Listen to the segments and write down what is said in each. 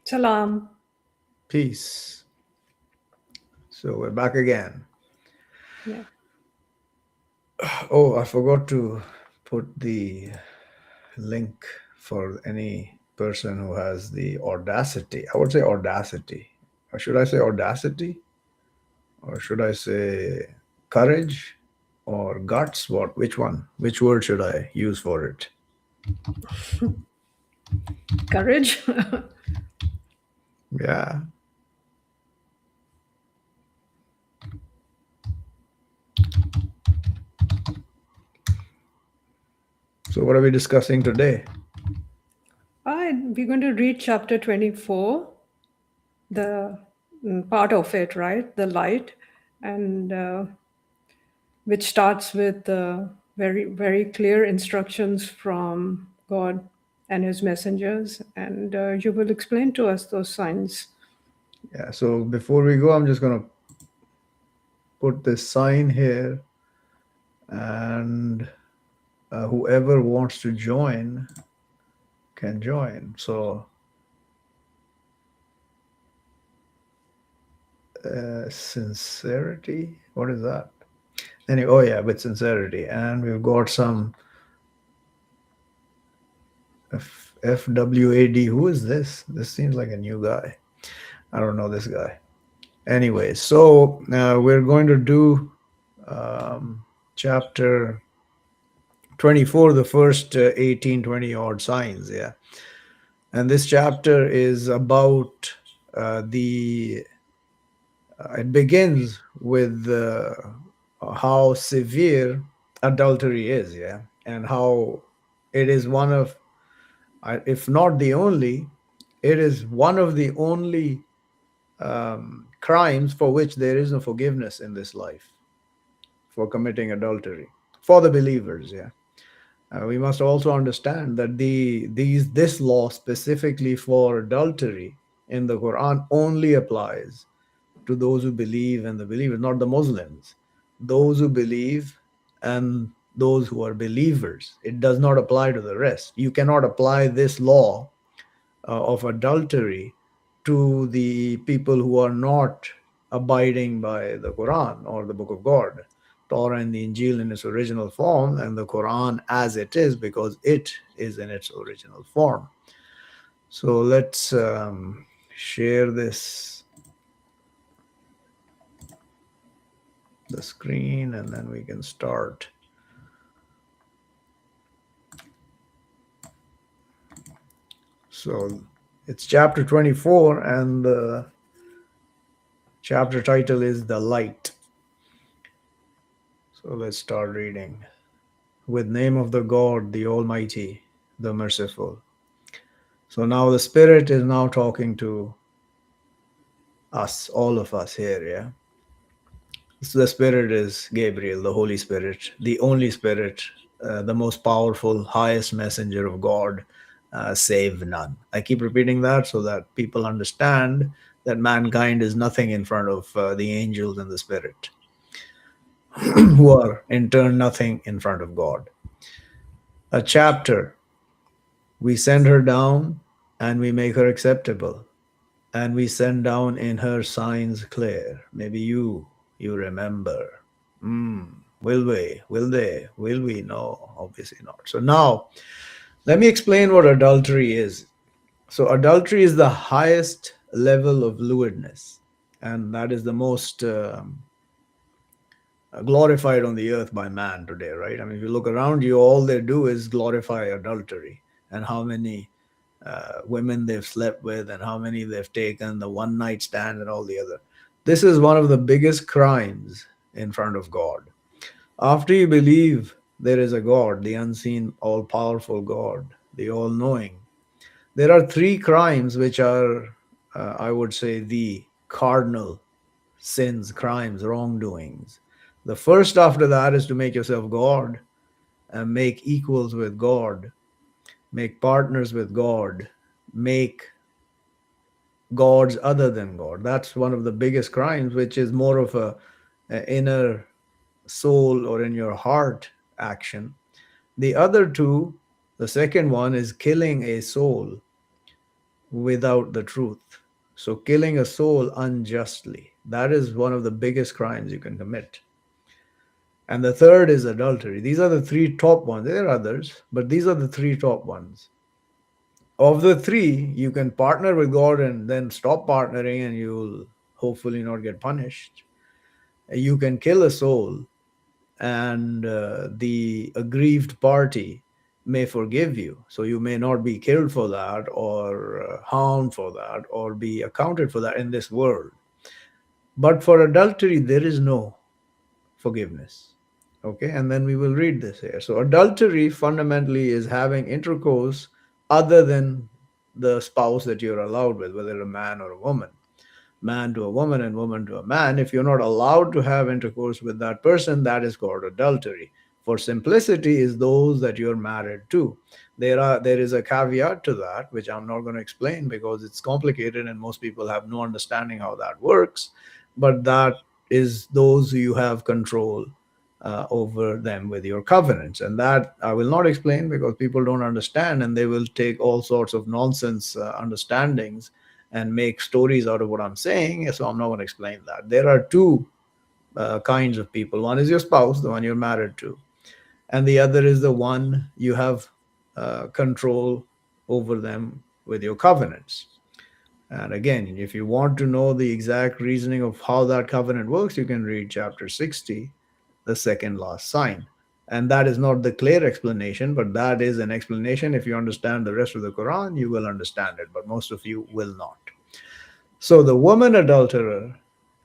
Salam. Peace. So we're back again. Yeah. Oh, I forgot to put the link for any person who has the audacity. I would say audacity. Or should I say audacity? Or should I say courage? Or guts? What? Which one? Which word should I use for it? Courage. Yeah. So what are we discussing today? We're going to read chapter 24, the part of it, right? The light, and which starts with very, very clear instructions from God and his messengers. And you will explain to us those signs. Yeah. So before we go, I'm just gonna put this sign here, and whoever wants to join can join. So sincerity, what is that? Anyway, oh yeah, with sincerity, and we've got some FWAD. Who is this? This seems like a new guy. I don't know this guy. Anyway, so we're going to do chapter 24, the first 18, 20 odd signs. Yeah. And this chapter is about the it begins with how severe adultery is, yeah, and how it is one of, if not the only, it is one of the only crimes for which there is no forgiveness in this life, for committing adultery for the believers, yeah. We must also understand that this law specifically for adultery in the Quran only applies to those who believe and the believers, not the Muslims. Those who believe and those who are believers. It does not apply to the rest. You cannot apply this law of adultery to the people who are not abiding by the Quran or the Book of God, Torah and the Injil in its original form, and the Quran as it is, because it is in its original form. So let's share the screen, and then we can start. So it's chapter 24, and the chapter title is The Light. So let's start reading. With name of the God, the Almighty, the Merciful. So now the Spirit is now talking to us, all of us here, yeah? So the Spirit is Gabriel, the Holy Spirit, the only Spirit, the most powerful, highest messenger of God, save none. I keep repeating that so that people understand that mankind is nothing in front of the angels and the Spirit, who are in turn nothing in front of God. A chapter, we send her down and we make her acceptable, and we send down in her signs clear. Maybe you remember. Will we? Will they? Will we? No, obviously not. So now, let me explain what adultery is. So adultery is the highest level of lewdness, and that is the most glorified on the earth by man today, right? I mean, if you look around you, all they do is glorify adultery, and how many women they've slept with, and how many they've taken, the one night stand, and all the other. This is one of the biggest crimes in front of God. After you believe there is a God, the unseen, all powerful God, the all knowing, there are three crimes which are, I would say, the cardinal sins, crimes, wrongdoings. The first after that is to make yourself God and make equals with God, make partners with God, make gods other than God. That's one of the biggest crimes, which is more of a inner soul or in your heart action. The other two, the second one is killing a soul without the truth. So killing a soul unjustly, that is one of the biggest crimes you can commit. And the third is adultery. These are the three top ones. There are others, but these are the three top ones. Of the three, you can partner with God and then stop partnering, and you'll hopefully not get punished. You can kill a soul, and the aggrieved party may forgive you. So you may not be killed for that, or harmed for that, or be accounted for that in this world. But for adultery, there is no forgiveness. Okay, and then we will read this here. So, adultery fundamentally is having intercourse other than the spouse that you're allowed with, whether a man or a woman, man to a woman and woman to a man. If you're not allowed to have intercourse with that person, that is called adultery. For simplicity, is those that you're married to. There is a caveat to that, which I'm not going to explain because it's complicated and most people have no understanding how that works. But that is those who you have control over them with your covenants. And that I will not explain because people don't understand and they will take all sorts of nonsense understandings and make stories out of what I'm saying. So I'm not going to explain that. There are two kinds of people. One is your spouse, the one you're married to, and the other is the one you have control over them with your covenants. And again, if you want to know the exact reasoning of how that covenant works, you can read chapter 60, the second last sign. And that is not the clear explanation, but that is an explanation. If you understand the rest of the Quran, you will understand it, but most of you will not. So the woman adulterer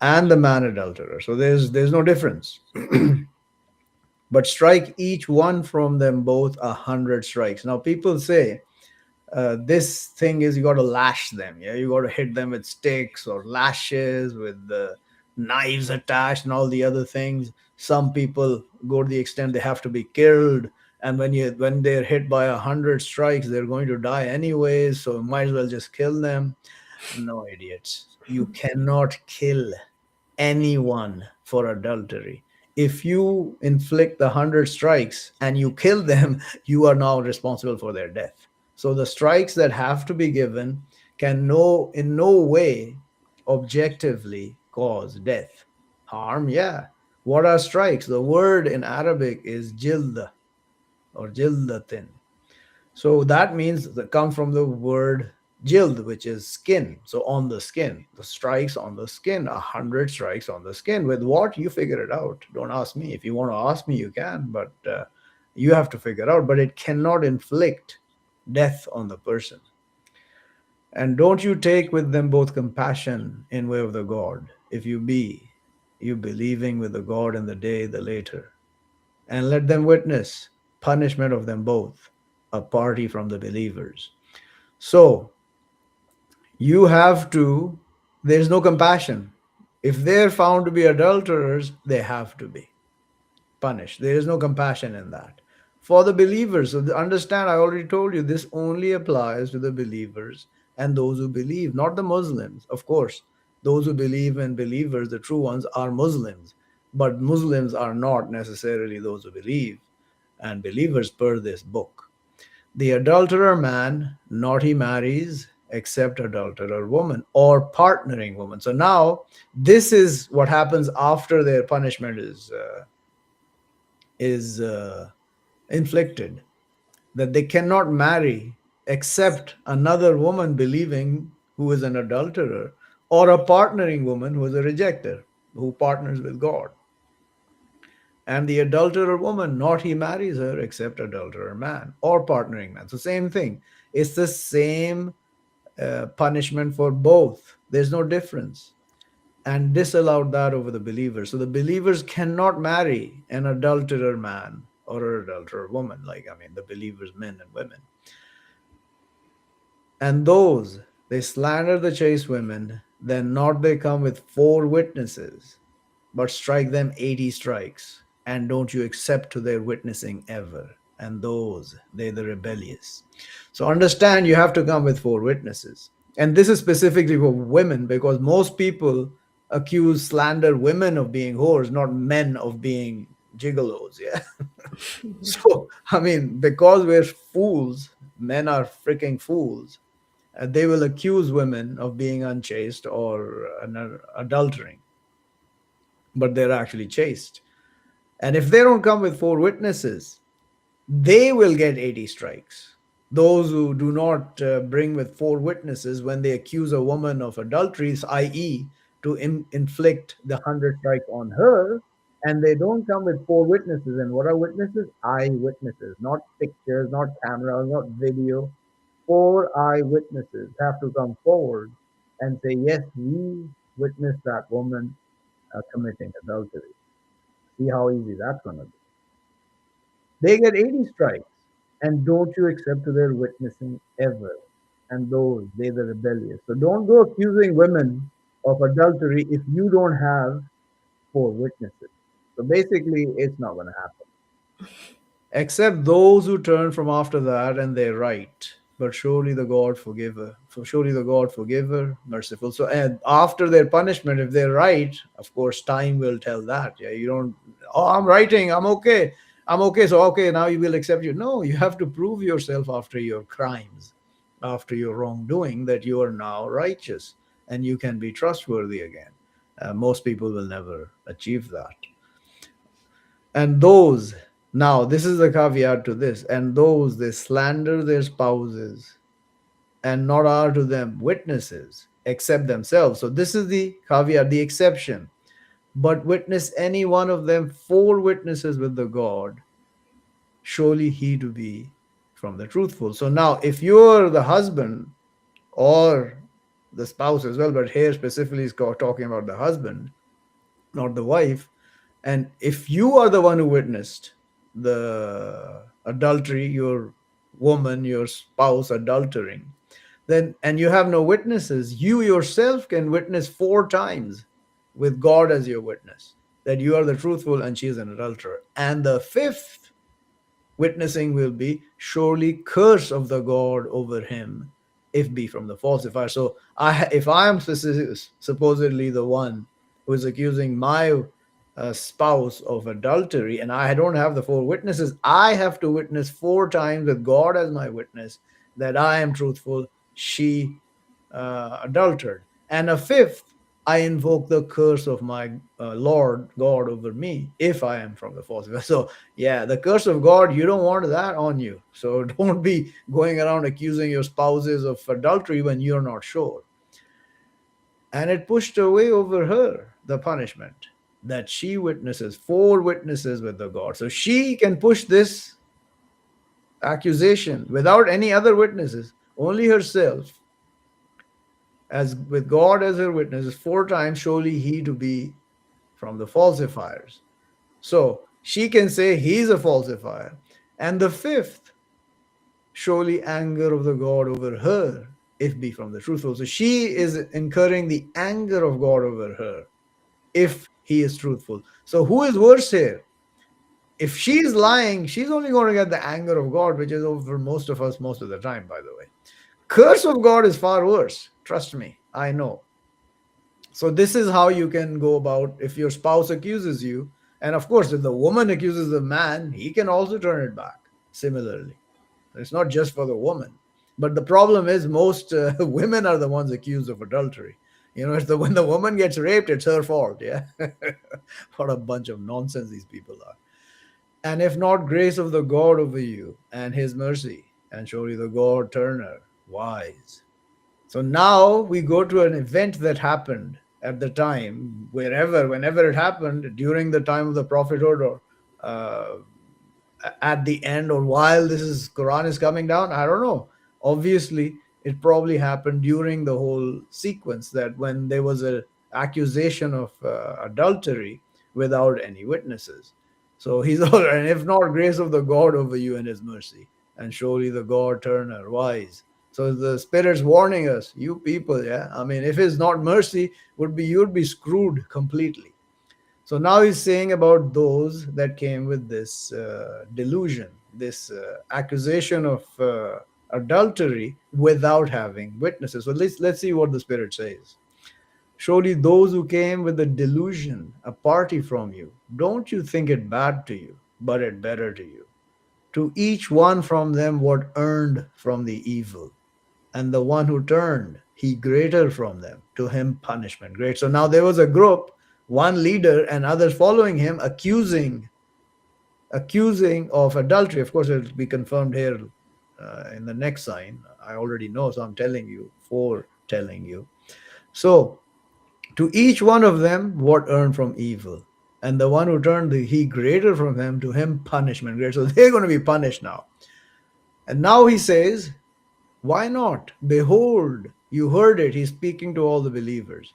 and the man adulterer. So there's no difference. But strike each one from them both 100 strikes. Now people say, this thing is you got to lash them. Yeah, you got to hit them with sticks or lashes with the knives attached and all the other things. Some people go to the extent they have to be killed, and when they're hit by 100 strikes, they're going to die anyways. So might as well just kill them. No, idiots! You cannot kill anyone for adultery. If you inflict the 100 strikes and you kill them, you are now responsible for their death. So the strikes that have to be given can in no way objectively cause death. Harm, yeah. What are strikes? The word in Arabic is jild or jildatin. So that means that come from the word jild, which is skin. So on the skin, the strikes on the skin, 100 strikes on the skin. With what? You figure it out. Don't ask me. If you want to ask me, you can, but you have to figure it out. But it cannot inflict death on the person. And don't you take with them both compassion in way of the God, if you believing with the God in the day, the later, and let them witness punishment of them both, a party from the believers. So you have to, there's no compassion. If they're found to be adulterers, they have to be punished. There is no compassion in that. For the believers, so understand, I already told you, this only applies to the believers and those who believe, not the Muslims. Of course, those who believe in believers, the true ones, are Muslims, but Muslims are not necessarily those who believe and believers per this book. The adulterer man, not he marries except adulterer woman or partnering woman. So now this is what happens after their punishment is inflicted, that they cannot marry except another woman believing who is an adulterer, or a partnering woman who is a rejecter, who partners with God. And the adulterer woman, not he marries her except adulterer man or partnering man. So same thing. It's the same punishment for both. There's no difference. And disallowed that over the believers. So the believers cannot marry an adulterer man or an adulterer woman, the believers, men and women. And those, they slander the chaste women, then not they come with 4 witnesses, but strike them 80 strikes, and don't you accept to their witnessing ever. And those, they the rebellious. So understand, you have to come with 4 witnesses. And this is specifically for women, because most people slander women of being whores, not men of being gigolos. Yeah. So, because we're fools, men are freaking fools. they will accuse women of being unchaste or adultering, but they're actually chaste. And if they don't come with four witnesses, they will get 80 strikes. Those who do not bring with four witnesses when they accuse a woman of adulteries, i.e., to inflict the 100 strikes on her, and they don't come with four witnesses. And what are witnesses? Eyewitnesses, not pictures, not cameras, not video. Four eyewitnesses have to come forward and say, yes, we witnessed that woman committing adultery. See how easy that's going to be. They get 80 strikes. And don't you accept to their witnessing ever. And those, they the rebellious. So don't go accusing women of adultery if you don't have four witnesses. So basically, it's not going to happen. Except those who turn from after that and they write. But surely the God forgiver, for surely the God forgiver, merciful. So and after their punishment, if they're right, of course, time will tell that. Yeah, you don't. Oh, I'm writing. I'm okay. I'm okay. So okay, now you will accept you. No, you have to prove yourself after your crimes, after your wrongdoing, that you are now righteous and you can be trustworthy again. Most people will never achieve that. And those, now this is the caveat to this, and those they slander their spouses and not are to them witnesses except themselves. So this is the caveat, the exception. But witness any one of them four witnesses with the God, surely he to be from the truthful. So now, if you're the husband or the spouse as well, but here specifically is talking about the husband, not the wife. And if you are the one who witnessed the adultery, your woman, your spouse adultering, then and you have no witnesses, you yourself can witness four times with God as your witness that you are the truthful and she is an adulterer. And the fifth witnessing will be surely curse of the God over him if be from the falsifier. So if I am supposedly the one who is accusing my spouse of adultery and I don't have the four witnesses, I have to witness four times with God as my witness that I am truthful, she adultered. And a fifth, I invoke the curse of my Lord God over me if I am from the falsifier. So, yeah, the curse of God, you don't want that on you. So, don't be going around accusing your spouses of adultery when you're not sure. And it pushed away over her the punishment that she witnesses, four witnesses with the God. So, she can push this accusation without any other witnesses, only herself as with God as her witness, four times surely he to be from the falsifiers. So she can say he's a falsifier. And the fifth, surely anger of the God over her, if be from the truthful. So she is incurring the anger of God over her, if he is truthful. So who is worse here? If she's lying, she's only going to get the anger of God, which is over most of us most of the time, by the way. Curse of God is far worse. Trust me, I know. So this is how you can go about if your spouse accuses you. And of course, if the woman accuses the man, he can also turn it back similarly. It's not just for the woman. But the problem is most women are the ones accused of adultery. You know, when the woman gets raped, it's her fault. Yeah. What a bunch of nonsense these people are. And if not, grace of the God over you and his mercy, and surely the God turner, wise. So now we go to an event that happened at the time, whenever it happened, during the time of the prophethood or uh, at the end or while Quran is coming down. I don't know. Obviously, it probably happened during the whole sequence that when there was an accusation of adultery without any witnesses. So he's all right. And if not, grace of the God over you and his mercy, and surely the God turner wise. So the Spirit's warning us, you people, yeah. I mean, if it's not mercy, you'd be screwed completely. So now he's saying about those that came with this delusion, this accusation of adultery without having witnesses. So let's see what the Spirit says. Surely those who came with the delusion, a party from you, don't you think it bad to you, but it better to you. To each one from them what earned from the evil. and the one who turned, he greater from them, to him punishment great. So now there was a group, one leader and others following him, accusing of adultery. Of course, it will be confirmed here in the next sign. I already know, so I'm telling you, foretelling you. So, to each one of them, what earned from evil. And the one who turned, he greater from them, to him punishment great. So, they're going to be punished now. And now he says, why not? Behold, you heard it. He's speaking to all the believers.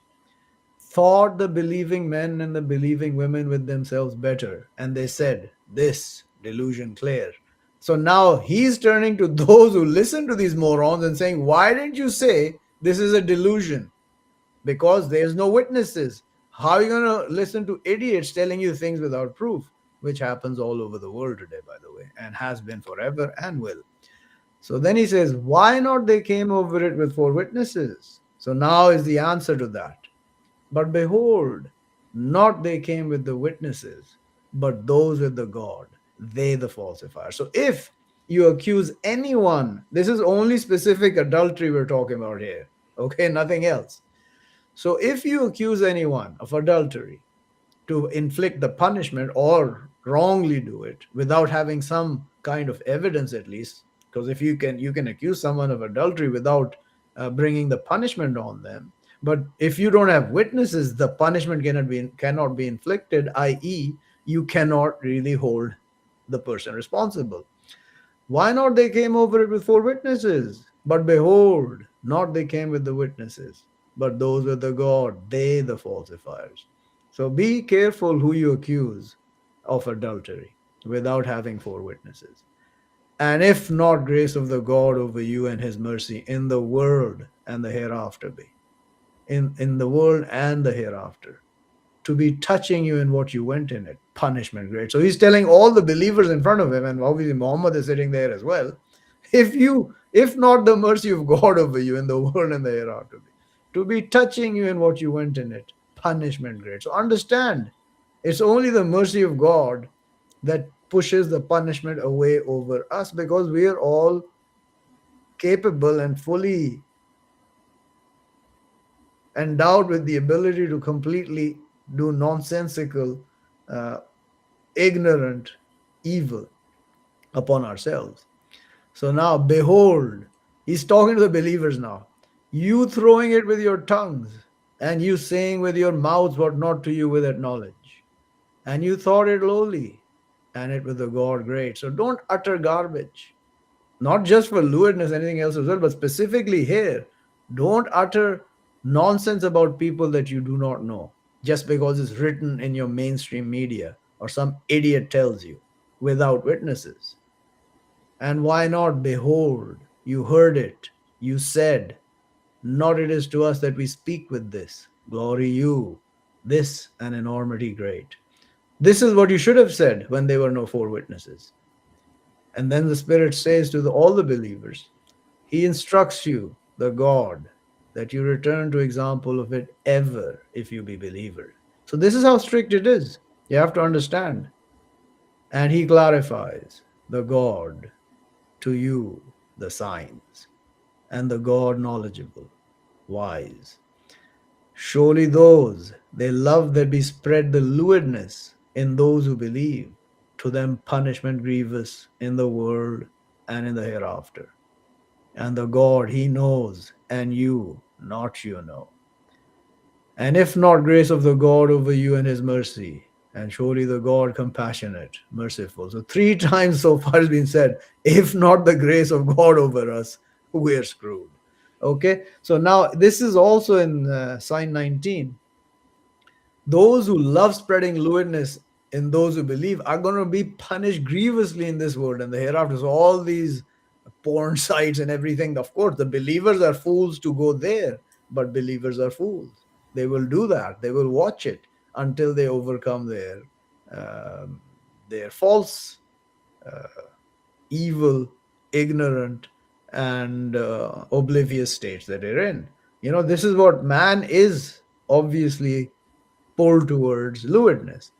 Thought the believing men and the believing women with themselves better, and they said, this delusion clear. So now he's turning to those who listen to these morons and saying, why didn't you say this is a delusion? Because there's no witnesses. How are you going to listen to idiots telling you things without proof? Which happens all over the world today, by the way, and has been forever and will. So then he says, why not they came over it with 4 witnesses? So now is the answer to that. But behold, not they came with the witnesses, but those with the God, they the falsifier. So if you accuse anyone, this is only specific adultery we're talking about here, okay, nothing else. So if you accuse anyone of adultery to inflict the punishment or wrongly do it without having some kind of evidence at least, because if you can accuse someone of adultery without bringing the punishment on them, but if you don't have witnesses, the punishment cannot be inflicted, i.e., you cannot really hold the person responsible. Why not they came over it with 4 witnesses? But behold, not they came with the witnesses, but those with the God, they the falsifiers. So be careful who you accuse of adultery without having 4 witnesses. And if not grace of the God over you and his mercy in the world and the hereafter be. In the world and the hereafter, to be touching you in what you went in it, punishment great. So he's telling all the believers in front of him, and obviously Muhammad is sitting there as well. If not the mercy of God over you in the world and the hereafter, to be touching you in what you went in it, punishment great. So understand, it's only the mercy of God that pushes the punishment away over us, because we are all capable and fully endowed with the ability to completely do nonsensical, ignorant evil upon ourselves. So now, behold, he's talking to the believers now. You throwing it with your tongues, and you saying with your mouths what not to you with that knowledge. And you thought it lowly, and it with the God great. So don't utter garbage. Not just for lewdness, anything else as well, but specifically here, don't utter nonsense about people that you do not know just because it's written in your mainstream media or some idiot tells you without witnesses. And why not? Behold, you heard it, you said, not it is to us that we speak with this. Glory you, this an enormity great. This is what you should have said when there were no 4 witnesses. And then the Spirit says to all the believers, he instructs you, the God, that you return to example of it ever if you be believers. So this is how strict it is. You have to understand. And he clarifies, the God, to you the signs, and the God knowledgeable, wise. Surely those, they love that be spread the lewdness in those who believe, to them punishment grievous in the world and in the hereafter. And the God he knows, and you, not you know. And if not grace of the God over you and his mercy, and surely the God compassionate, merciful. So 3 times so far has been said, if not the grace of God over us, we're screwed. Okay, so now this is also in sign 19. Those who love spreading lewdness in those who believe are going to be punished grievously in this world and the hereafter. So all these porn sites and everything, of course, the believers are fools to go there, but believers are fools. They will do that. They will watch it until they overcome their false, evil, ignorant, and oblivious states that they're in. This is what man is obviously pulled towards lewdness.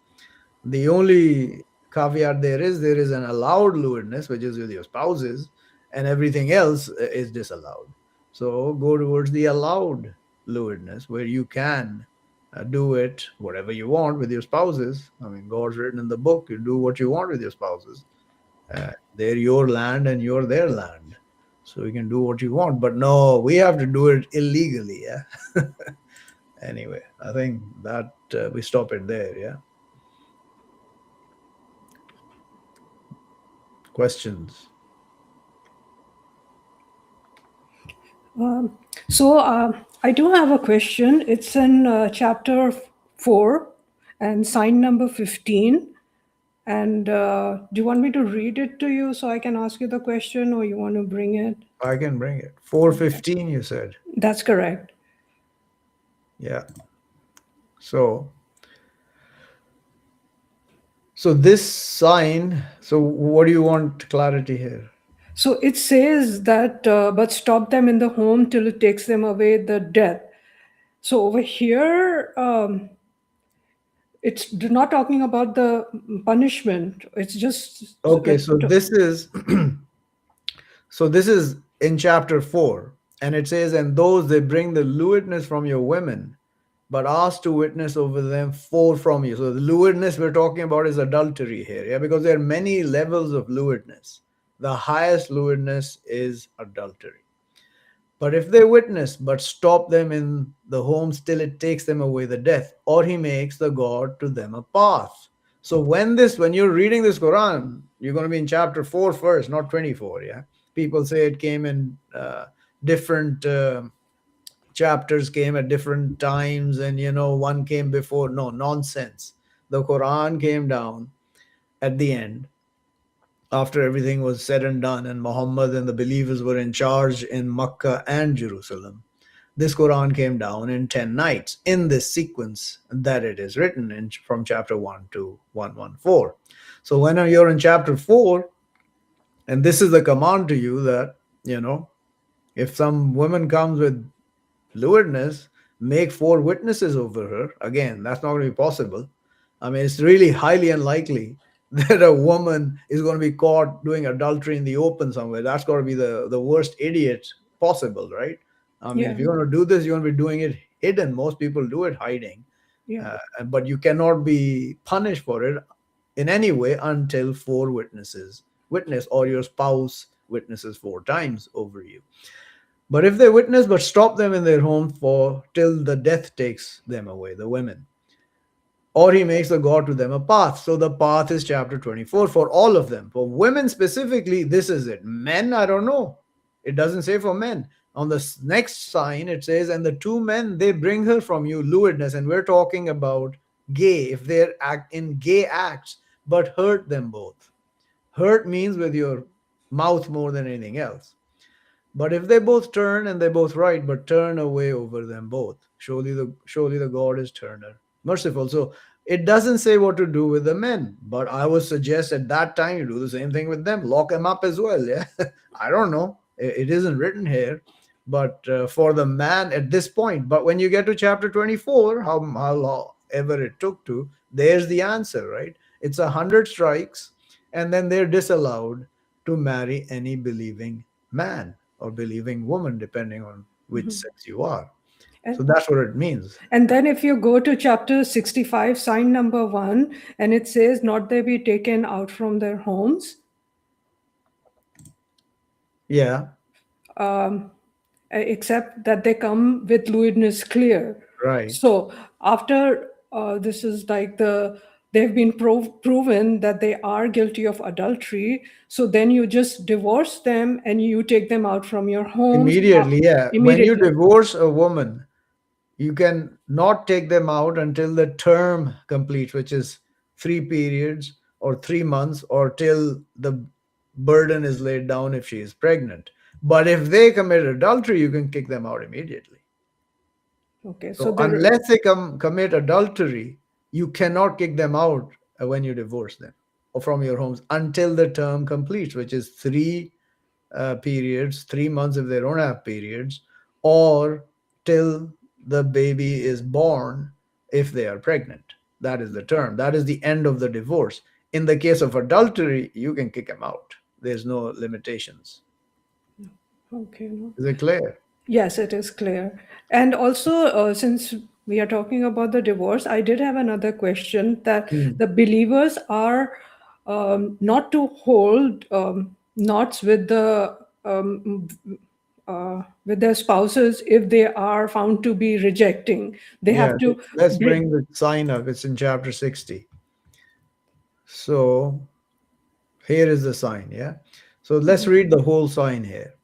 The only caveat there is an allowed lewdness, which is with your spouses, and everything else is disallowed. So go towards the allowed lewdness where you can do it whatever you want with your spouses. I mean, God's written in the book, you do what you want with your spouses. They're your land and you're their land. So you can do what you want. But no, we have to do it illegally. Yeah. Anyway, I think that we stop it there. Yeah. Questions? So I do have a question. It's in chapter 4 and sign number 15. And do you want me to read it to you so I can ask you the question, or you want to bring it? I can bring it. 415, you said. That's correct. Yeah. So this sign, so what do you want clarity here? So it says that, but stop them in the home till it takes them away the death. So over here, it's not talking about the punishment. It's just Okay, so this is in chapter 4, and it says, and those they bring the lewdness from your women, but ask to witness over them four from you. So the lewdness we're talking about is adultery here, yeah, because there are many levels of lewdness. The highest lewdness is adultery. But if they witness, but stop them in the homes till it takes them away the death, or he makes the God to them a path. So when you're reading this Quran, you're going to be in chapter 4 first, not 24. Yeah, people say it came in different chapters, came at different times, and one came before. No, nonsense. The Quran came down at the end after everything was said and done, and Muhammad and the believers were in charge in Makkah and Jerusalem. This Quran came down in 10 nights in this sequence that it is written in from chapter 1 to 114. So when you're in chapter 4, and this is the command to you that, if some woman comes with lewdness, make 4 witnesses over her. Again, that's not going to be possible. I mean, it's really highly unlikely that a woman is going to be caught doing adultery in the open somewhere. That's got to be the worst idiot possible, right? I mean, if you're going to do this, you're going to be doing it hidden. Most people do it hiding. Yeah. But you cannot be punished for it in any way until 4 witnesses witness, or your spouse witnesses 4 times over you. But if they witness, but stop them in their home for till the death takes them away, the women, or he makes the God to them a path. So the path is chapter 24 for all of them. For women specifically, this is it. Men, I don't know. It doesn't say for men. On the next sign, it says, and the 2 men, they bring her from you lewdness. And we're talking about gay, if they're in gay acts, but hurt them both. Hurt means with your mouth more than anything else. But if they both turn, and they both right, but turn away over them both, surely the God is turner, merciful. So it doesn't say what to do with the men, but I would suggest at that time you do the same thing with them, lock them up as well. Yeah, I don't know, it isn't written here, but for the man at this point. But when you get to chapter 24, how long ever it took to, there's the answer, right? It's 100 strikes, and then they're disallowed to marry any believing man or believing woman, depending on which sex you are. So that's what it means. And then if you go to chapter 65, sign number 1, and it says, not they be taken out from their homes. Yeah. Except that they come with lewdness clear. Right. So after this is like they've been proven that they are guilty of adultery. So then you just divorce them and you take them out from your home. Immediately, yeah. When you divorce a woman, you can not take them out until the term completes, which is 3 periods or 3 months, or till the burden is laid down if she is pregnant. But if they commit adultery, you can kick them out immediately. Okay. So unless they commit adultery, you cannot kick them out when you divorce them or from your homes until the term completes, which is 3 periods, 3 months if they don't have periods, or till the baby is born if they are pregnant. That is the term. That is the end of the divorce. In the case of adultery, you can kick them out. There's no limitations. Okay. Is it clear? Yes, it is clear. And also, since we are talking about the divorce, I did have another question that Hmm. the believers are not to hold knots with their spouses if they are found to be rejecting. They Yeah, have to let's break. bring the sign up. It's in chapter 60. So here is the sign, yeah? So let's read the whole sign here.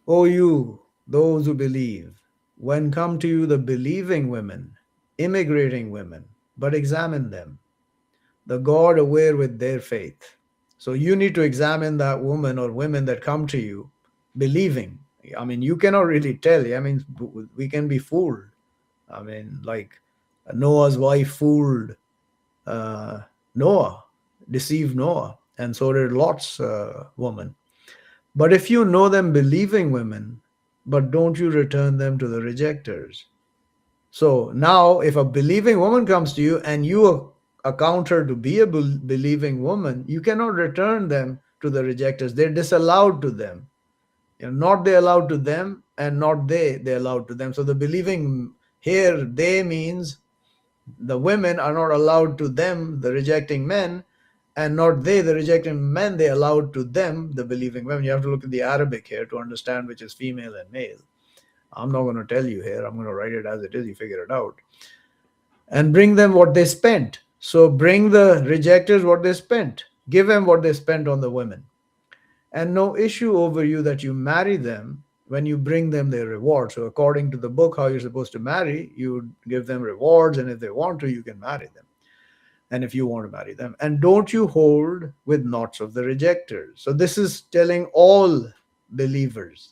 O you, those who believe, when come to you the believing women, immigrating women, but examine them, the God aware with their faith. So you need to examine that woman or women that come to you believing. I mean, you cannot really tell. I mean, we can be fooled. I mean, like Noah's wife fooled uh, Noah, deceived Noah, and so did Lot's woman. But if you know them believing women, but don't you return them to the rejectors? So now, if a believing woman comes to you and you account her to be a believing woman, you cannot return them to the rejectors. They're disallowed to them. You know, not they allowed to them, and not they allowed to them. So the believing here, they means the women are not allowed to them, the rejecting men, and not they, the rejecting men, they allowed to them, the believing women. You have to look at the Arabic here to understand which is female and male. I'm not going to tell you here. I'm going to write it as it is. You figure it out. And bring them what they spent. So bring the rejectors what they spent. Give them what they spent on the women. And no issue over you that you marry them when you bring them their reward. So according to the book, how you're supposed to marry, you give them rewards, and if they want to, you can marry them. And if you want to marry them, and don't you hold with knots of the rejectors. So this is telling all believers.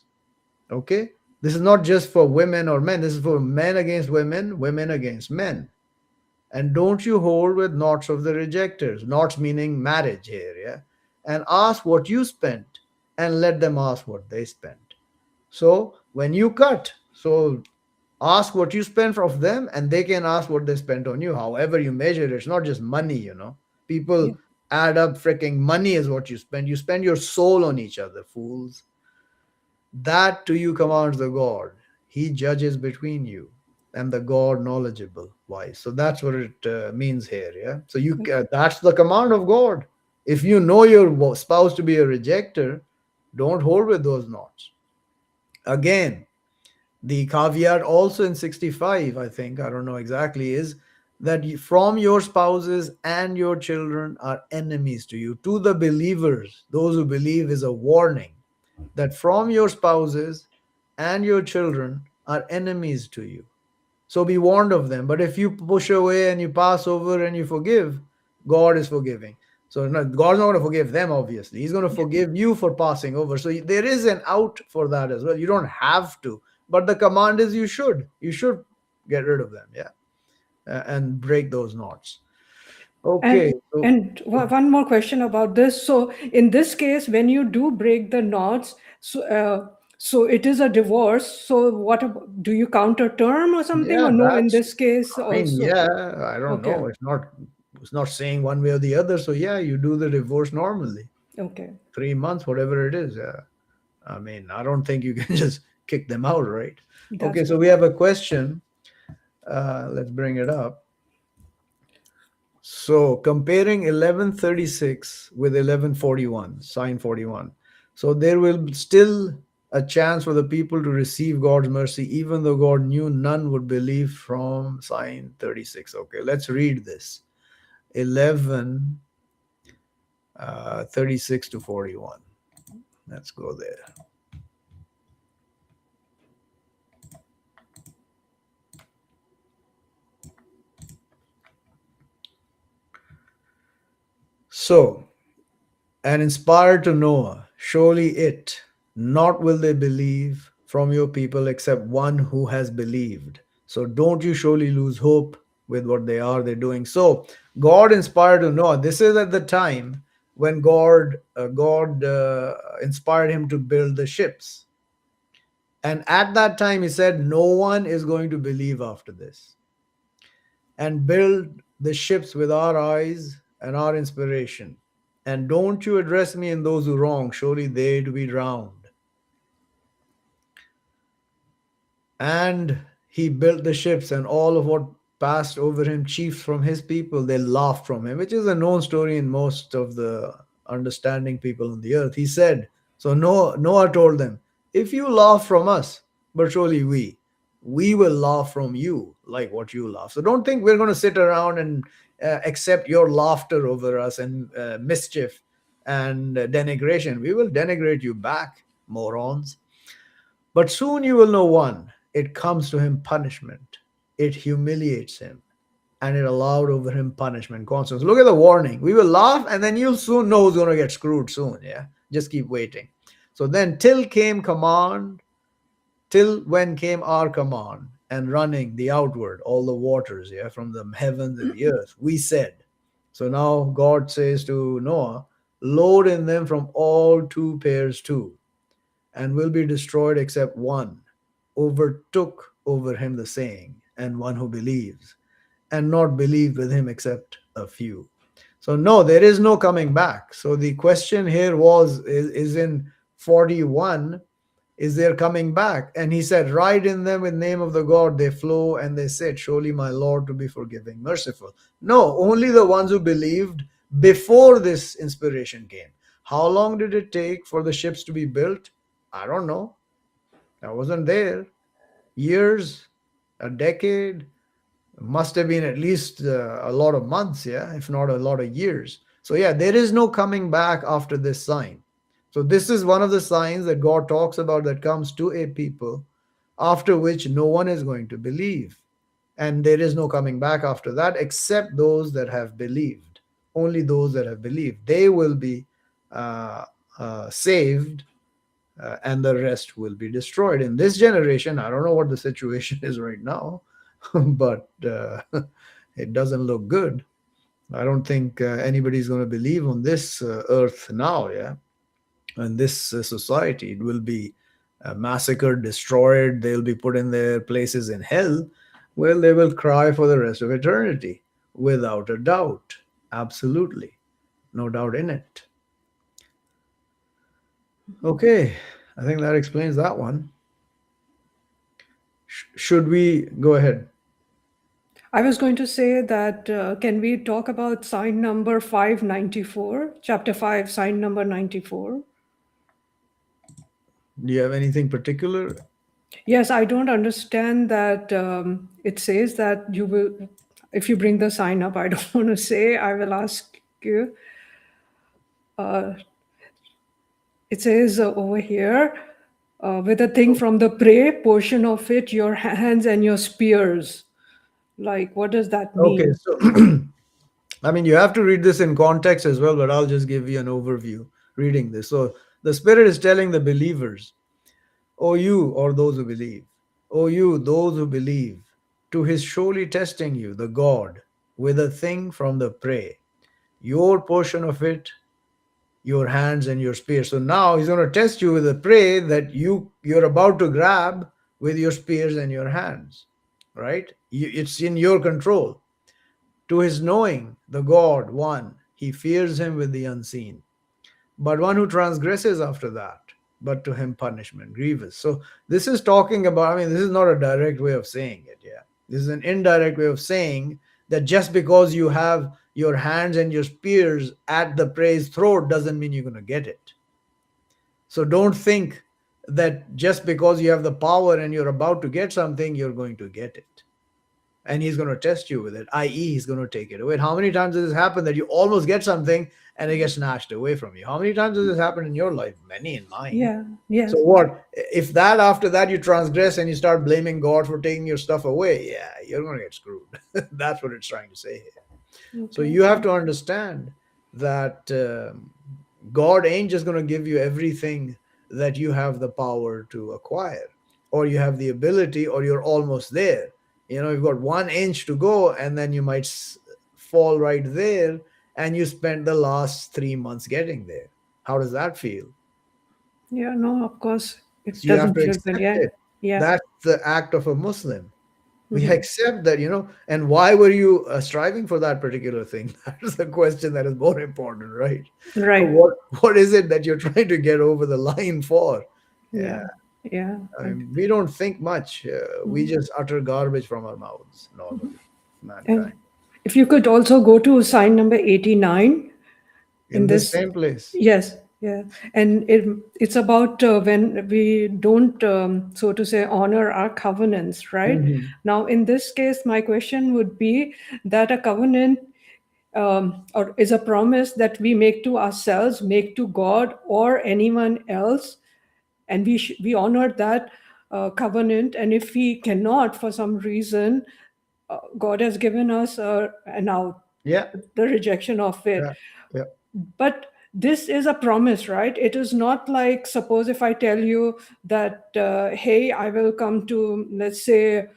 Okay, this is not just for women or men. This is for men against women, women against men. And don't you hold with knots of the rejectors. Knots meaning marriage here, yeah. And ask what you spent, and let them ask what they spent. So when you cut, so ask what you spent of them, and they can ask what they spent on you. However you measure it, it's not just money, you know. Yeah. People add up freaking money is what you spend. You spend your soul on each other, fools. That to you commands the God. He judges between you, and the God knowledgeable wise. So that's what it means here. Yeah. So that's the command of God. If you know your spouse to be a rejecter, don't hold with those knots. Again, the caveat also in 65, I think, I don't know exactly, is that from your spouses and your children are enemies to you. To the believers, those who believe, is a warning that from your spouses and your children are enemies to you. So be warned of them. But if you push away and you pass over and you forgive, God is forgiving. So no, God's not going to forgive them, obviously. He's going to forgive you for passing over. So there is an out for that as well. You don't have to. But the command is you should. You should get rid of them. Yeah. And break those knots. Okay. And So and one more question about this. So in this case, when you do break the knots, so it is a divorce. So do you count a term or something, yeah, or no? In that's, this case, I mean, also. yeah, I don't Okay. know. It's not saying one way or the other. So yeah, you do the divorce normally. Okay. 3 months, whatever it is. I mean, I don't think you can just kick them out, right? Okay, That's so we have a question. Let's bring it up. So comparing 1136 with 1141, sign 41. So there will still a chance for the people to receive God's mercy, even though God knew none would believe from sign 36. Okay, let's read this. 11 36 to 41. Let's go there. So, and inspired to Noah, surely it, not will they believe from your people except one who has believed. So don't you surely lose hope with what they're doing. So God inspired to Noah. This is at the time when God inspired him to build the ships. And at that time, he said, no one is going to believe after this. And build the ships with our eyes and our inspiration. And don't you address me in those who wrong, surely they to be drowned. And he built the ships, and all of what passed over him, chiefs from his people, they laughed from him, which is a known story in most of the understanding people on the earth. He said, so Noah told them, if you laugh from us, but surely we will laugh from you like what you laugh. So don't think we're going to sit around and accept your laughter over us and mischief and denigration. We will denigrate you back, morons. But soon you will know one, it comes to him punishment. It humiliates him, and it allowed over him punishment, consequence. Look at the warning. We will laugh, and then you'll soon know who's going to get screwed soon. Yeah. Just keep waiting. So then, till when came our command, and running the outward, all the waters, yeah, from the heavens and the earth, we said. So now God says to Noah, load in them from all two pairs too, and will be destroyed except one overtook over him the saying, and one who believes, and not believe with him except a few. So no, there is no coming back. So the question here is in 41, is there coming back? And he said, write in them in name of the God, they flow, and they said, surely my Lord to be forgiving, merciful. No, only the ones who believed before this inspiration came. How long did it take for the ships to be built? I don't know. I wasn't there. Years, a decade, must have been at least a lot of months, yeah, if not a lot of years. So, yeah, there is no coming back after this sign. So, this is one of the signs that God talks about that comes to a people after which no one is going to believe. And there is no coming back after that except those that have believed. Only those that have believed. They will be saved, and the rest will be destroyed. In this generation, I don't know what the situation is right now, but it doesn't look good. I don't think anybody's going to believe on this earth now, yeah, in this society. It will be massacred, destroyed. They'll be put in their places in hell. Well, they will cry for the rest of eternity, without a doubt. Absolutely. No doubt in it. Okay, I think that explains that one. Should we go ahead? I was going to say that can we talk about sign number 594, chapter 5, sign number 94? Do you have anything particular? Yes, I don't understand that it says that you will, if you bring the sign up, I don't want to say, I will ask you. It says over here, with a thing from the prey portion of it, your hands and your spears. Like, what does that Okay, mean? so I mean, you have to read this in context as well, but I'll just give you an overview reading this. So the Spirit is telling the believers, O you, or those who believe, O you, those who believe, to his surely testing you, the God, with a thing from the prey, your portion of it, your hands and your spear. So now he's going to test you with a prey that you're about to grab with your spears and your hands, right? It's in your control. To his knowing, the God, one, he fears him with the unseen. But one who transgresses after that, but to him punishment, grievous. So this is talking about, I mean, this is not a direct way of saying it, yeah. This is an indirect way of saying that just because you have your hands and your spears at the prey's throat doesn't mean you're going to get it. So don't think that just because you have the power and you're about to get something, you're going to get it. And he's going to test you with it, i.e., he's going to take it away. And how many times does this happen that you almost get something and it gets snatched away from you? How many times does this happen in your life? Many in mine. Yeah, So yes. what if that after that you transgress and you start blaming God for taking your stuff away? Yeah, you're going to get screwed. That's what it's trying to say here. So Okay. you have to understand that God ain't just going to give you everything that you have the power to acquire, or you have the ability, or you're almost there. You know, you've got 1 inch to go, and then you might fall right there, and you spent the last 3 months getting there. How does that feel? Yeah, no, of course, it So you have doesn't to feel good. accept Yeah, it. yeah. That's the act of a Muslim. We Mhm. accept that, and why were you striving for that particular thing? That is the question that is more important, right? Right. What is it that you're trying to get over the line for? Yeah. Yeah. Yeah. I mean, we don't think much. We just utter garbage from our mouths normally, And mankind. if you could also go to sign number 89 In in the this. same place. Yes, yeah. And it's about when we don't, so to say, honor our covenants, right? Mhm. Now, in this case, my question would be that a covenant or is a promise that we make to ourselves, make to God or anyone else, and we honor that covenant. And if we cannot, for some reason, God has given us an out, Yeah, the rejection of it. yeah, yeah. But this is a promise, right? It is not like, suppose if I tell you that, hey, I will come to, let's say,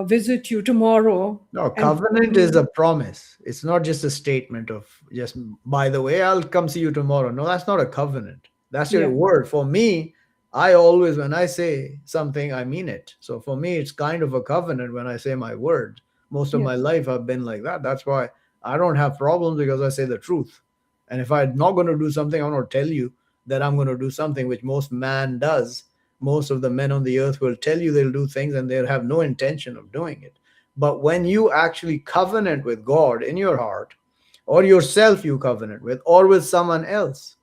visit you tomorrow. No, And covenant is a promise. It's not just a statement of just, by the way, I'll come see you tomorrow. No, that's not a covenant. That's your yeah, word. For me, I always, when I say something, I mean it. So for me, it's kind of a covenant when I say my word. Most of yeah, my life, I've been like that. That's why I don't have problems because I say the truth. And if I'm not going to do something, I'm going to tell you that I'm going to do something, which most man does. Most of the men on the earth will tell you they'll do things and they'll have no intention of doing it. But when you actually covenant with God in your heart, or yourself you covenant with, or with someone else,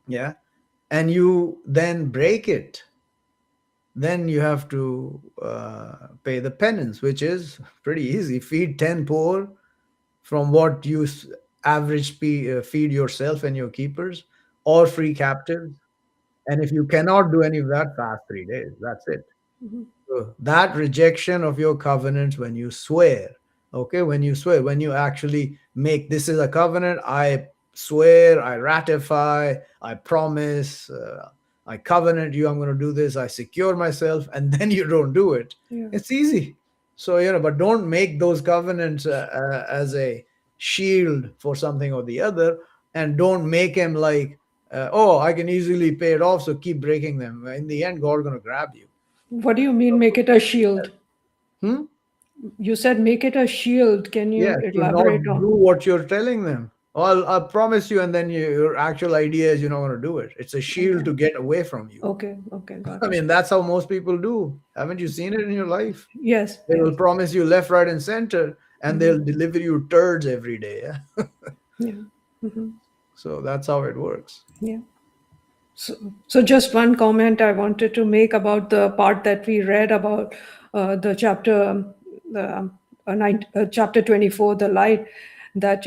yeah, and you then break it, then you have to pay the penance, which is pretty easy. Feed 10 poor from what you average feed yourself and your keepers, or free captives. And if you cannot do any of that, fast 3 days. That's it. mhm, So that rejection of your covenants when you swear, okay, when you swear, when you actually make this is a covenant, I swear, I ratify, I promise, I covenant you, I'm going to do this, I secure myself, and then you don't do it. yeah. It's easy. So, but don't make those covenants as a shield for something or the other, and don't make them like, oh, I can easily pay it off, so keep breaking them. In the end, God's going to grab you. What do you mean, make it a shield? Hmm? You said make it a shield. Can you Yeah, to not elaborate do on? what you're telling them. I'll promise you, and then your actual idea is you're not going to do it. It's a shield Okay, to get away from you. okay, okay, got I it. mean, that's how most people do. Haven't you seen it in your life? Yes, They yes. will promise you left, right, and center, and Hmm. they'll deliver you turds every day. Yeah? Yeah. Hmm. So that's how it works. Yeah. So just one comment I wanted to make about the part that we read about the the chapter 24, the light. That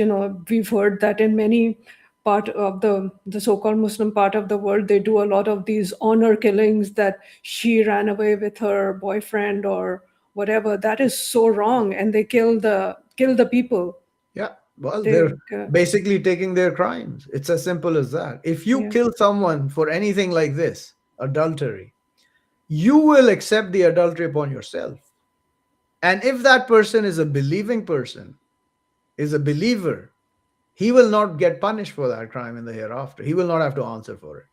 we've heard that in many part of the so-called Muslim part of the world, they do a lot of these honor killings. That she ran away with her boyfriend or whatever. That is so wrong, and they kill the people. Yeah. Well, they're They basically taking their crimes. It's as simple as that. If you yeah, kill someone for anything like this, adultery, you will accept the adultery upon yourself. And if that person is a believing person, is a believer, he will not get punished for that crime in the hereafter. He will not have to answer for it.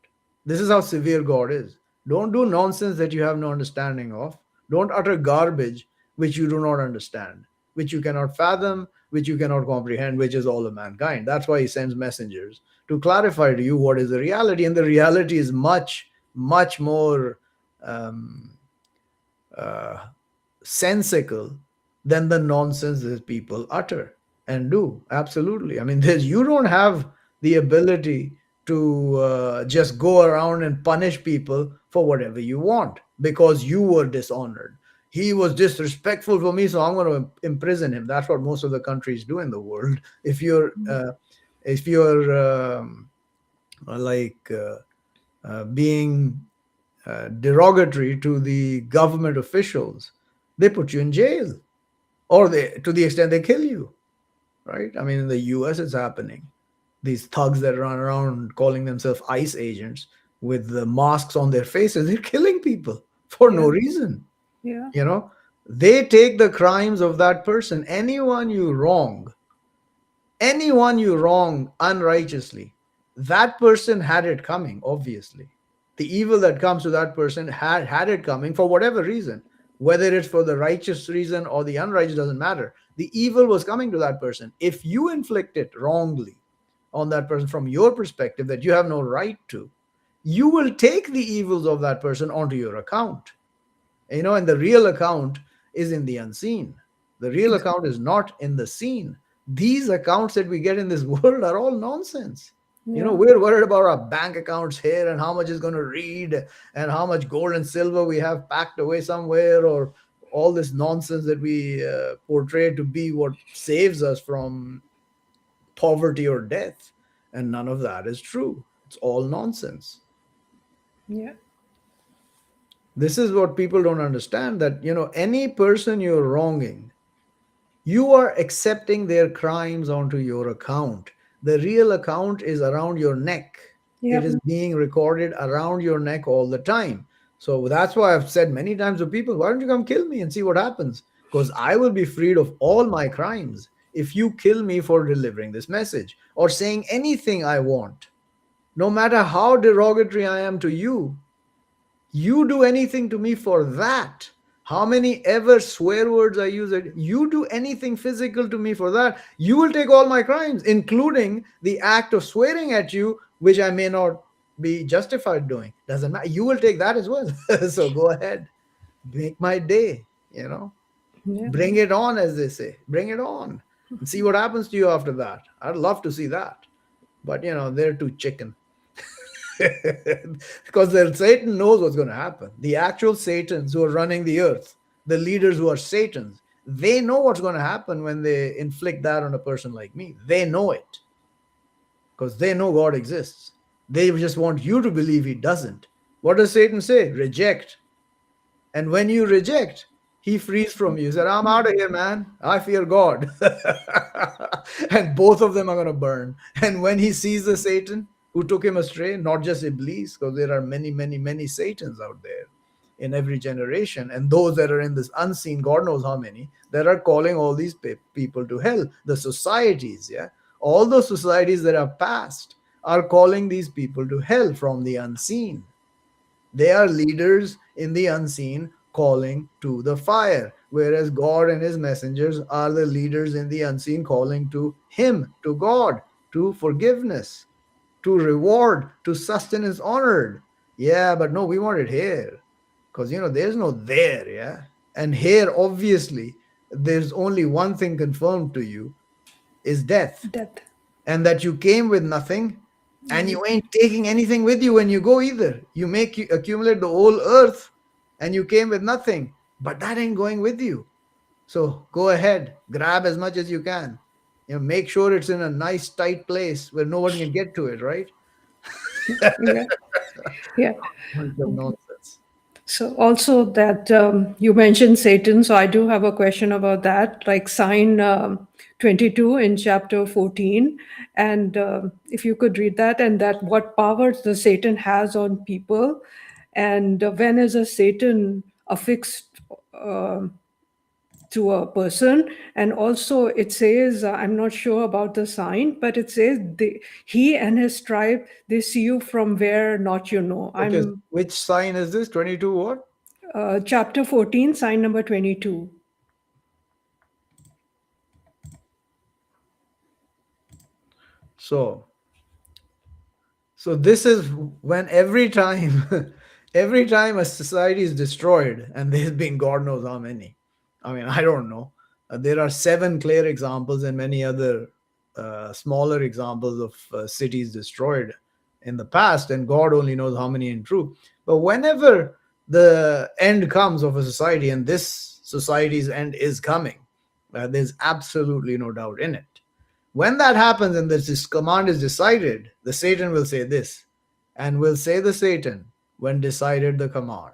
This is how severe God is. Don't do nonsense that you have no understanding of. Don't utter garbage which you do not understand, which you cannot fathom, which you cannot comprehend, which is all of mankind. That's why he sends messengers to clarify to you what is the reality. And the reality is much, much more um, uh, sensical than the nonsense that people utter and do. Absolutely. I mean, you don't have the ability to just go around and punish people for whatever you want because you were dishonored. He was disrespectful for me, so I'm going to imprison him. That's what most of the countries do in the world. If you're like being derogatory to the government officials, they put you in jail, or they, to the extent they kill you. Right? I mean, in the U.S., it's happening. These thugs that run around calling themselves ICE agents with the masks on their faces, they're killing people for no yeah, reason. yeah, You know, they take the crimes of that person. Anyone you wrong unrighteously, that person had it coming, obviously. The evil that comes to that person had it coming for whatever reason, whether it's for the righteous reason or the unrighteous, doesn't matter. The evil was coming to that person. If you inflict it wrongly on that person from your perspective that you have no right to, you will take the evils of that person onto your account. And the real account is in the unseen. The real Ex- account is not in the seen. These accounts that we get in this world are all nonsense. Yeah. We're worried about our bank accounts here and how much is going to read and how much gold and silver we have packed away somewhere, or all this nonsense that we portray to be what saves us from poverty or death. And none of that is true. It's all nonsense. Yeah. This is what people don't understand, that any person you're wronging, you are accepting their crimes onto your account. The real account is around your neck. It is Yep. being recorded around your neck all the time. So that's why I've said many times to people, why don't you come kill me and see what happens? Because I will be freed of all my crimes if you kill me for delivering this message or saying anything I want. No matter how derogatory I am to you, you do anything to me for that. How many ever swear words I use it, you do anything physical to me for that, you will take all my crimes, including the act of swearing at you, which I may not be justified doing. Doesn't matter. You will take that as well. So go ahead. Make my day, Yeah. Bring it on, as they say. Bring it on. And see what happens to you after that. I'd love to see that. But they're too chicken. Because the Satan knows what's going to happen. The actual Satans who are running the earth, the leaders who are Satans, they know what's going to happen when they inflict that on a person like me. They know it because they know God exists. They just want you to believe He doesn't. What does Satan say? Reject. And when you reject, he frees from you. He said, I'm out of here, man. I fear God. And both of them are going to burn. And when he sees the Satan who took him astray, not just Iblis, because there are many, many, many Satans out there in every generation, and those that are in this unseen, God knows how many, that are calling all these people to hell. The societies, yeah, all those societies that are past are calling these people to hell from the unseen. They are leaders in the unseen calling to the fire, whereas God and his messengers are the leaders in the unseen calling to him, to God, to forgiveness, to reward, to sustenance honored. Yeah, but no, we want it here. Because, there's no there, yeah? And here, obviously, there's only one thing confirmed to you is death. Death. And that you came with nothing, and you ain't taking anything with you when you go either. You accumulate the whole earth, and you came with nothing, but that ain't going with you. So go ahead, grab as much as you can. Make sure it's in a nice tight place where no one can get to it, right? Yeah. Yeah. Bunch of nonsense. So also that you mentioned Satan, so I do have a question about that, like sign 22 in chapter 14, and if you could read that, and that what powers the Satan has on people, and when is a Satan affixed to a person. And also it says, I'm not sure about the sign, but it says he and his tribe, they see you from where not you know. Okay, I'm which sign is this? 22 what? chapter 14, sign number 22. So this is when every time every time a society is destroyed, and there's been God knows how many. I mean, I don't know. There are 7 clear examples and many other smaller examples of cities destroyed in the past, and God only knows how many in true. But whenever the end comes of a society, and this society's end is coming, there's absolutely no doubt in it. When that happens and this command is decided, the Satan will say this, and will say the Satan when decided the command.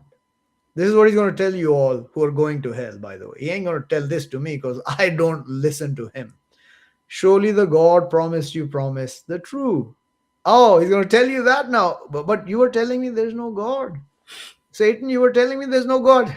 This is what he's going to tell you all who are going to hell, by the way. He ain't going to tell this to me because I don't listen to him. Surely the God promised you promise the true. Oh, he's going to tell you that now. But you were telling me there's no God. Satan, you were telling me there's no God.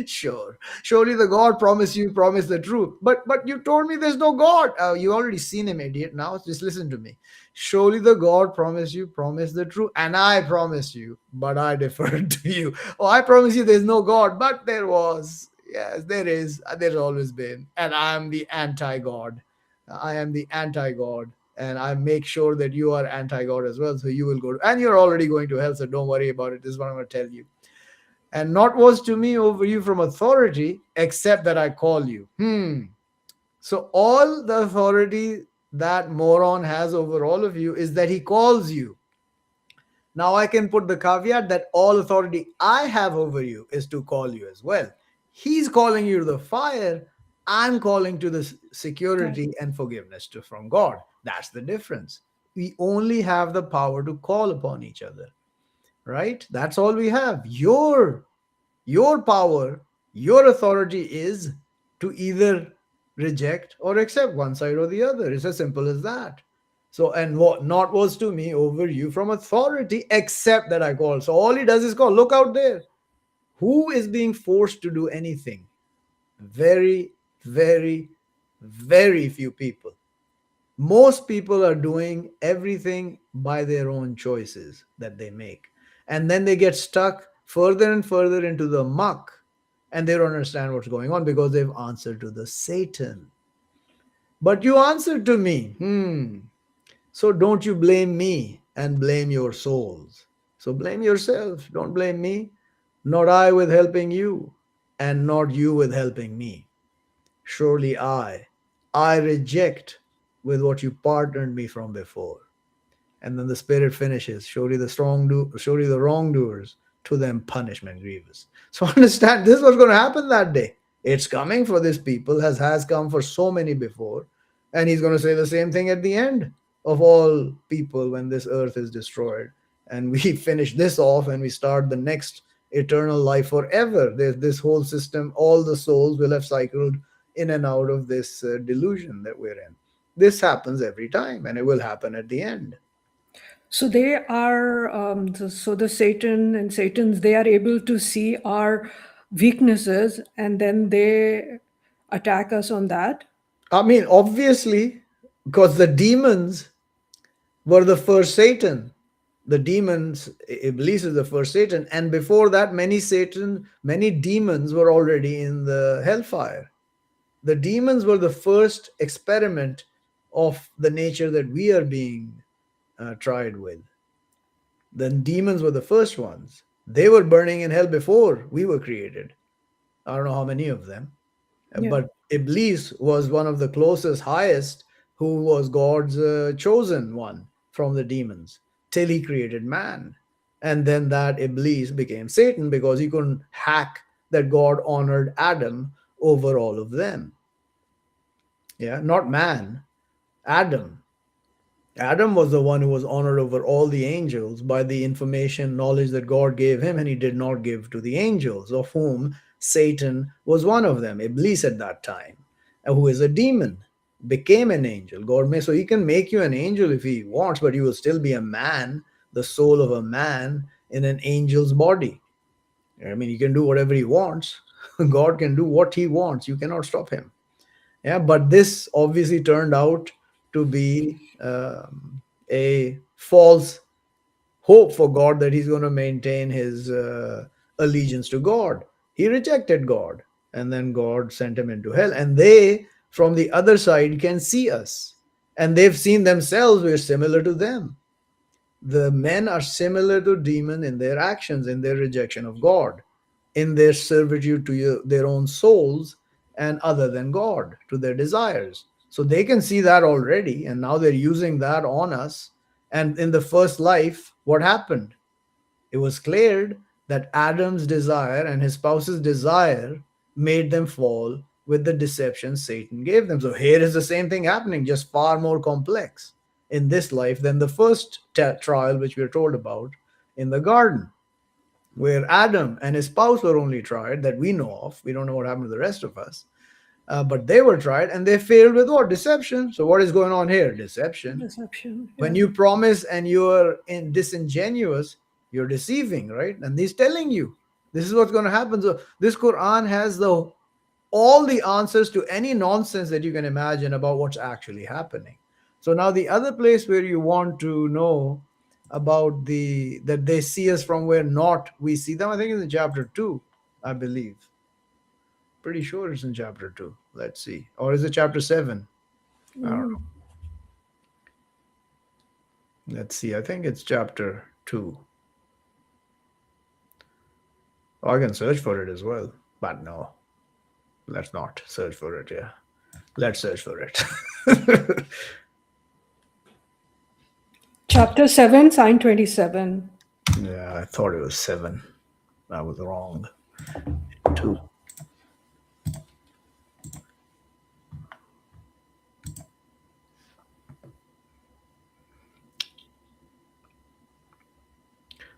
Sure. Surely the God promised you promised the truth. But you told me there's no God. You already seen him, idiot. Now just listen to me. Surely the God promised you promised the truth. And I promised you, but I deferred to you. Oh, I promise you there's no God, but there was. Yes, there is. There's always been. And I am the anti-God. I am the anti-God. and I make sure that you are anti-God as well. So you will go, and you're already going to hell. So don't worry about it. This is what I'm going to tell you. And not was to me over you from authority, except that I call you. So all the authority that moron has over all of you is that he calls you. Now I can put the caveat that all authority I have over you is to call you as well. He's calling you to the fire. I'm calling to the Right. security and forgiveness from God. That's the difference. We only have the power to call upon each other, right? That's all we have. Your power, your authority is to either reject or accept one side or the other. It's as simple as that. So, and what not was to me over you from authority, except that I call. So, all he does is call. Look out there. Who is being forced to do anything? Very, very, very few people. Most people are doing everything by their own choices that they make. And then they get stuck further and further into the muck, and they don't understand what's going on because they've answered to the Satan. But you answered to me. So don't you blame me and blame your souls. So blame yourself. Don't blame me. Not I with helping you, and not you with helping me. Surely I reject with what you partnered me from before. And then the spirit finishes, surely the wrongdoers, to them punishment grievous. So understand, this was going to happen that day. It's coming for this people, as has come for so many before. And he's going to say the same thing at the end of all people when this earth is destroyed. And we finish this off and we start the next eternal life forever. There's this whole system, all the souls will have cycled in and out of this delusion that we're in. This happens every time and it will happen at the end. So they are, so the Satan and Satans, they are able to see our weaknesses and then they attack us on that. I mean, obviously, because the demons were the first Satan. The demons, Iblis is the first Satan. And before that, many demons were already in the hellfire. The demons were the first experiment of the nature that we are being tried with. The demons were the first ones. They were burning in hell before we were created. I don't know how many of them. Yeah. But Iblis was one of the closest, highest, who was God's chosen one from the demons till he created man. And then that Iblis became Satan because he couldn't hack that God honored Adam over all of them. Yeah, not man, Adam. Adam was the one who was honored over all the angels by the information, knowledge that God gave him, and he did not give to the angels, of whom Satan was one of them, Iblis at that time, who is a demon, became an angel. God may, so he can make you an angel if he wants, but you will still be a man, the soul of a man in an angel's body. I mean, he can do whatever he wants. God can do what he wants. You cannot stop him. Yeah, but this obviously turned out to be a false hope for God that he's going to maintain his allegiance to God. He rejected God, and then God sent him into hell. And they, from the other side, can see us, and they've seen themselves. We're similar to them. The men are similar to demon in their actions, in their rejection of God, in their servitude to their own souls and other than God, to their desires. So they can see that already, and now they're using that on us. And in the first life, what happened? It was cleared that Adam's desire and his spouse's desire made them fall with the deception Satan gave them. So here is the same thing happening, just far more complex in this life than the first trial, which we're told about in the garden, where Adam and his spouse were only tried that we know of. We don't know what happened to the rest of us. But they were tried and they failed with what? Deception. So what is going on here? Deception. Deception. When Yeah. you promise and you're disingenuous, you're deceiving, right? And he's telling you this is what's going to happen. So this Quran has all the answers to any nonsense that you can imagine about what's actually happening. So now the other place where you want to know about that they see us from where not we see them, I think it's in chapter 2, I believe. Pretty sure it's in chapter 2. Let's see. Or is it chapter 7? I don't know. Mm. Let's see. I think it's chapter 2. Oh, I can search for it as well. But no, let's not search for it. Yeah. Let's search for it. Chapter 7, sign 27. Yeah, I thought it was 7. I was wrong. 2.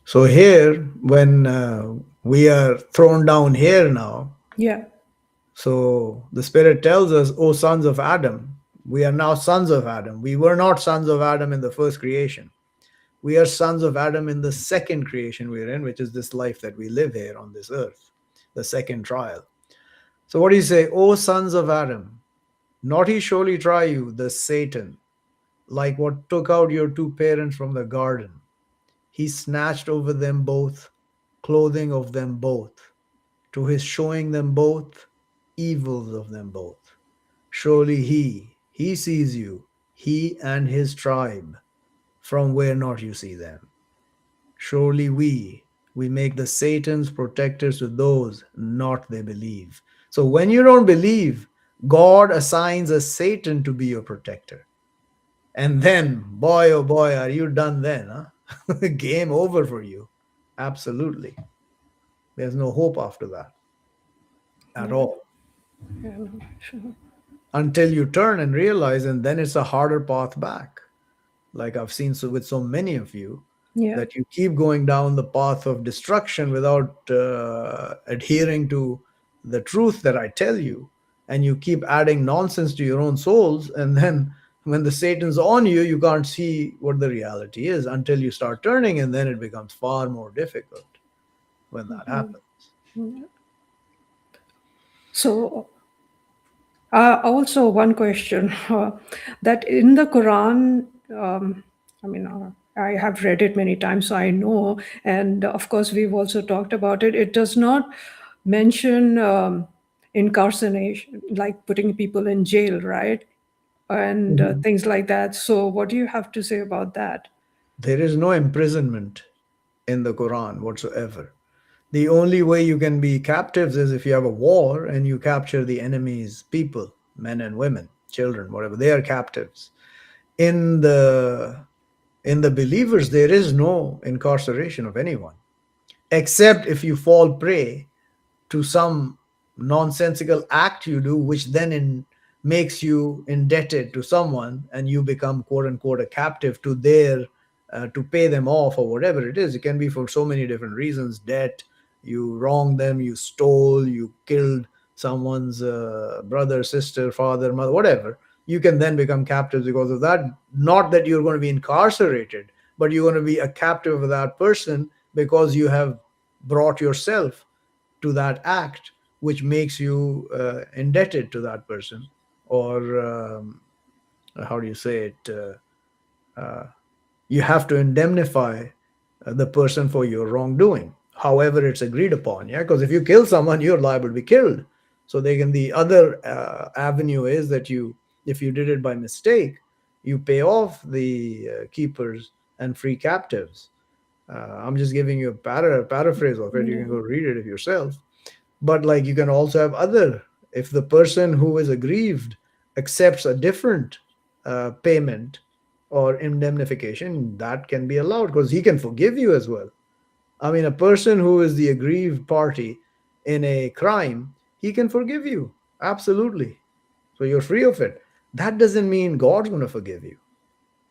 So here, when we are thrown down here now, Yeah. so the Spirit tells us, "O sons of Adam," we are now sons of Adam. We were not sons of Adam in the first creation. We are sons of Adam in the second creation we're in, which is this life that we live here on this earth, the second trial. So what do you say? "O sons of Adam, not he surely try you, the Satan, like what took out your two parents from the garden. He snatched over them both, clothing of them both, to his showing them both evils of them both. Surely he sees you, he and his tribe, from where not you see them. Surely we make the Satan's protectors to those not they believe." So when you don't believe, God assigns a Satan to be your protector. And then, boy, oh boy, are you done then, huh? Game over for you. Absolutely. There's no hope after that at all. Yeah, no, sure. Until you turn and realize, and then it's a harder path back. Like I've seen so with so many of you, Yeah. that you keep going down the path of destruction without adhering to the truth that I tell you, and you keep adding nonsense to your own souls, and then when the Satan's on you, you can't see what the reality is until you start turning, and then it becomes far more difficult when that happens. So, also one question that in the Quran, I mean, I have read it many times, so I know, and of course, we've also talked about it. It does not mention incarceration, like putting people in jail, right? And Mhm. things like that. So, what do you have to say about that? There is no imprisonment in the Quran whatsoever. The only way you can be captives is if you have a war and you capture the enemy's people, men and women, children, whatever. They are captives. In the believers, there is no incarceration of anyone, except if you fall prey to some nonsensical act you do, which then makes you indebted to someone, and you become quote unquote a captive to their to pay them off or whatever it is. It can be for so many different reasons: debt, you wronged them, you stole, you killed someone's brother, sister, father, mother, whatever. You can then become captives because of that. Not that you're going to be incarcerated, but you're going to be a captive of that person because you have brought yourself to that act, which makes you indebted to that person, or how do you say it? You have to indemnify the person for your wrongdoing, however it's agreed upon. Yeah, because if you kill someone, you're liable to be killed. So they can. The other avenue is that you, if you did it by mistake, you pay off the keepers and free captives. I'm just giving you a paraphrase of it. You Yeah. can go read it if yourself. But like you can also have other, if the person who is aggrieved accepts a different payment or indemnification, that can be allowed because he can forgive you as well. I mean, a person who is the aggrieved party in a crime, he can forgive you, absolutely. So you're free of it. That doesn't mean God's going to forgive you.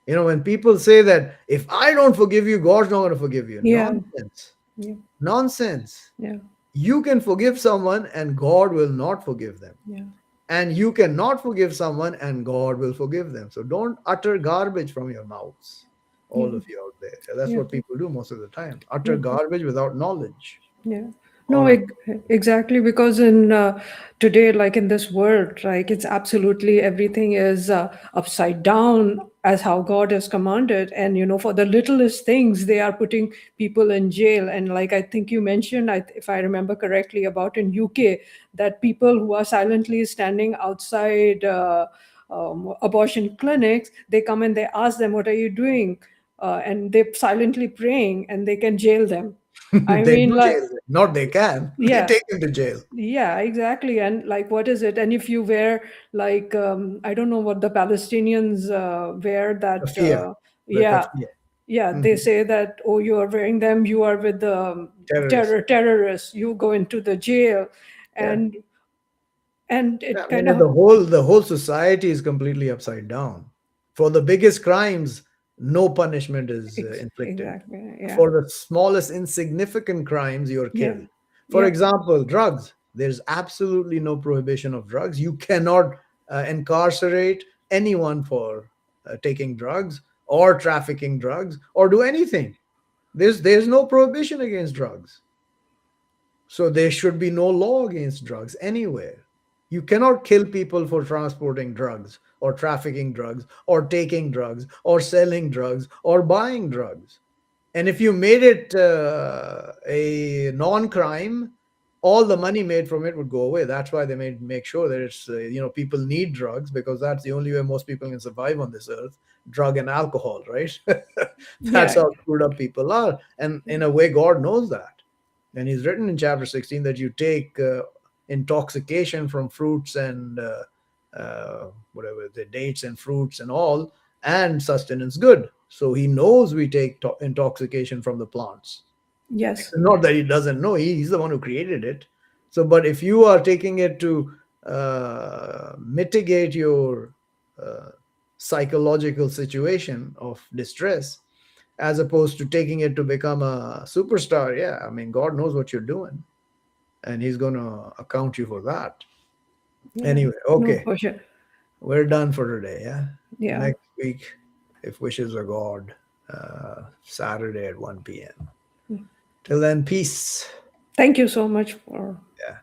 You know, when people say that if I don't forgive you, God's not going to forgive you, Yeah. nonsense. Yeah. Nonsense. Yeah. You can forgive someone and God will not forgive them. Yeah. And you cannot forgive someone and God will forgive them. So don't utter garbage from your mouths, Yeah. all of you out there. That's Yeah. what people do most of the time. Utter Yeah. garbage without knowledge. Yeah. All No, right. exactly. Because in today, like in this world, like it's absolutely everything is upside down as how God has commanded. And, for the littlest things, they are putting people in jail. And like I think you mentioned, if I remember correctly, about in UK, that people who are silently standing outside abortion clinics, they come and they ask them, "What are you doing?" and they're silently praying, and they can jail them. I They mean, do like, jail them. Not they can. They yeah, take them to jail. yeah, exactly. And like, what is it? And if you wear, like, I don't know what the Palestinians wear, that, Kafir. The yeah, kafir. yeah, they Mhm. say that, oh, you are wearing them, you are with the Terrorists. terrorists, you go into the jail. Yeah. And Yeah, it I kind mean, of, the whole society is completely upside down. For the biggest crimes, no punishment is inflicted. exactly, yeah, For the smallest insignificant crimes, you're yeah, killed. For yeah, example, drugs. There's absolutely no prohibition of drugs. You cannot incarcerate anyone for taking drugs or trafficking drugs or do anything. There's no prohibition against drugs. So there should be no law against drugs anywhere. You cannot kill people for transporting drugs or trafficking drugs or taking drugs or selling drugs or buying drugs. And if you made it a non-crime, all the money made from it would go away. That's why they made make sure that it's people need drugs because that's the only way most people can survive on this earth. Drug and alcohol, right? That's yeah, how screwed up people are, and in a way, God knows that. And He's written in chapter 16 that you take intoxication from fruits and whatever the dates and fruits and all, and sustenance good. So He knows we take intoxication from the plants. yes, Not that He doesn't know, He's the one who created it. So, but if you are taking it to mitigate your uh, psychological situation of distress, as opposed to taking it to become a superstar, yeah, I mean, God knows what you're doing, and He's going to account you for that. yeah, Anyway, no, okay, for sure, we're done for today. Yeah, yeah. next week, if wishes are God, Saturday at 1 p.m. Till then, peace. Thank you so much for Yeah.